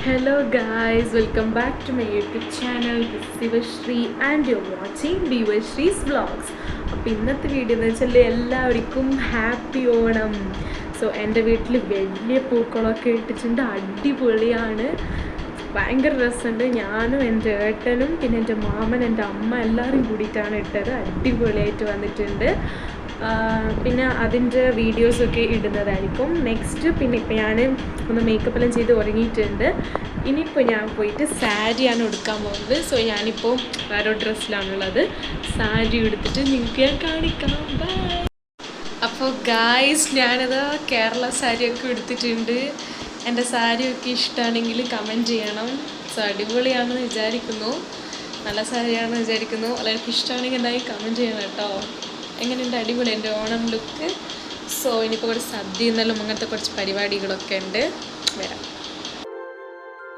Hello guys, welcome back to my YouTube channel. This is Sivashri and you're watching Divashri's Vlogs. അപ്പോൾ ഇന്നത്തെ video എന്ന് വെച്ചാൽ എല്ലാവർക്കും happy Onam. എൻ്റെ വീട്ടിൽ വലിയ പൂക്കളൊക്കെ ഇട്ടിട്ടുണ്ട്, അടിപൊളിയാണ്, ഭയങ്കര രസമുണ്ട്. ഞാനും എൻ്റെ ഏട്ടനും പിന്നെ എൻ്റെ മാമൻ എൻ്റെ അമ്മ എല്ലാവരും കൂടിയിട്ടാണ് ഇട്ടത്. അടിപൊളിയായിട്ട് വന്നിട്ടുണ്ട്. പിന്നെ അതിൻ്റെ വീഡിയോസൊക്കെ ഇടുന്നതായിരിക്കും നെക്സ്റ്റ്. പിന്നെ ഇപ്പോൾ ഞാൻ ഒന്ന് മേക്കപ്പെല്ലാം ചെയ്ത് ഉറങ്ങിയിട്ടുണ്ട്. ഇനിയിപ്പോൾ ഞാൻ പോയിട്ട് സാരിയാണ് എടുക്കാൻ പോകുന്നത്. ഞാനിപ്പോൾ വേറെ ഡ്രസ്സിലാണുള്ളത്. സാരി എടുത്തിട്ട് നിങ്ങൾക്ക് ഞാൻ കാണിക്കാം. ബൈ. അപ്പോൾ ഗായ്സ്, ഞാനത് കേരള സാരിയൊക്കെ എടുത്തിട്ടുണ്ട്. എൻ്റെ സാരിയൊക്കെ ഇഷ്ടമാണെങ്കിൽ കമൻറ്റ് ചെയ്യണം. അടിപൊളിയാണെന്ന് വിചാരിക്കുന്നു, നല്ല സാരിയാണെന്ന് വിചാരിക്കുന്നു. എല്ലാവർക്കും ഇഷ്ടമാണെങ്കിൽ എന്തായാലും കമൻറ്റ് ചെയ്യണം കേട്ടോ. എങ്ങനെയുണ്ട്? അടിപൊളി എൻ്റെ ഓണം ലുക്ക്. ഇനിയിപ്പോൾ കുറച്ച് സദ്യ എന്നെല്ലാം അങ്ങനത്തെ കുറച്ച് പരിപാടികളൊക്കെ ഉണ്ട്. വരാം.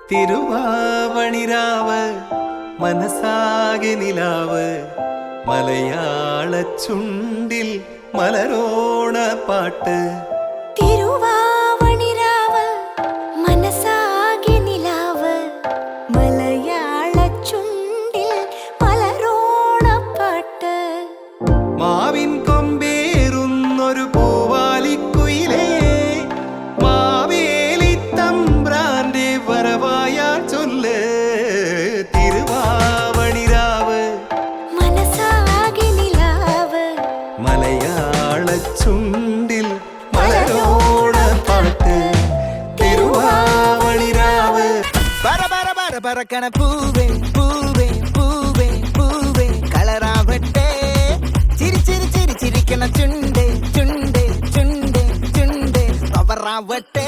തിരുവാവണിരാവ് മനസാകെ നിലാവ് മലയാള ചുണ്ടിൽ മലരോണ പാട്ട്. തിരുവാവണിരാവ് മനസാകെ നിലാവ് മലയാള ചുണ്ടിൽ മലരോണ പാട്ട്. മാവിൻ കൊമ്പേറുന്നൊരു പൂവാലിക്കുയിലേ, മാവേലി തമ്പ്രാന്റെ വരവായാ ചൊല്ല്. തിരുവാവണിരാവ് മനസാകെ നിലാവ് മലയാള ചുണ്ടിൽ മലരോണ പാട്ട്. തിരുവാവണിരാവ് ബര ബര ബര ബരക്കണ പൂവേ പൂവേ പൂവേ പൂവേ കളറാവട്ടെ. ചിരി ചിരി ചിരി ചിരിക്കണ ചുണ്ട് ചുണ്ട് ചുണ്ട് ചുണ്ട് പവറാവട്ടെ.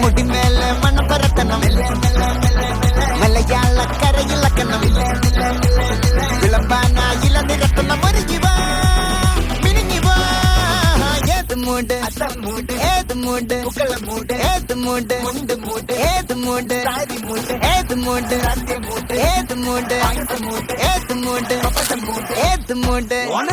മുടിമേലെ മണ്ണ പരത്തണം, മലയാള കരയിളക്കണം, വിളമ്പാനായില നിരത്തണം. ഒരു ജീവ മിനിഞ്ഞിവാ. ഏത് മൂട് ഏത് മൂട് ഏത് മൂട് ഏത് മൂട് ഏത് മൂട് ഏത് മൂട് ഏത് മൂട് ഏത് മൂട് ഏത് മൂട് ഏത് മൂട് ഏത് മൂട് ഏത് മൂട് ഏത് മൂട് ഏത് മൂട്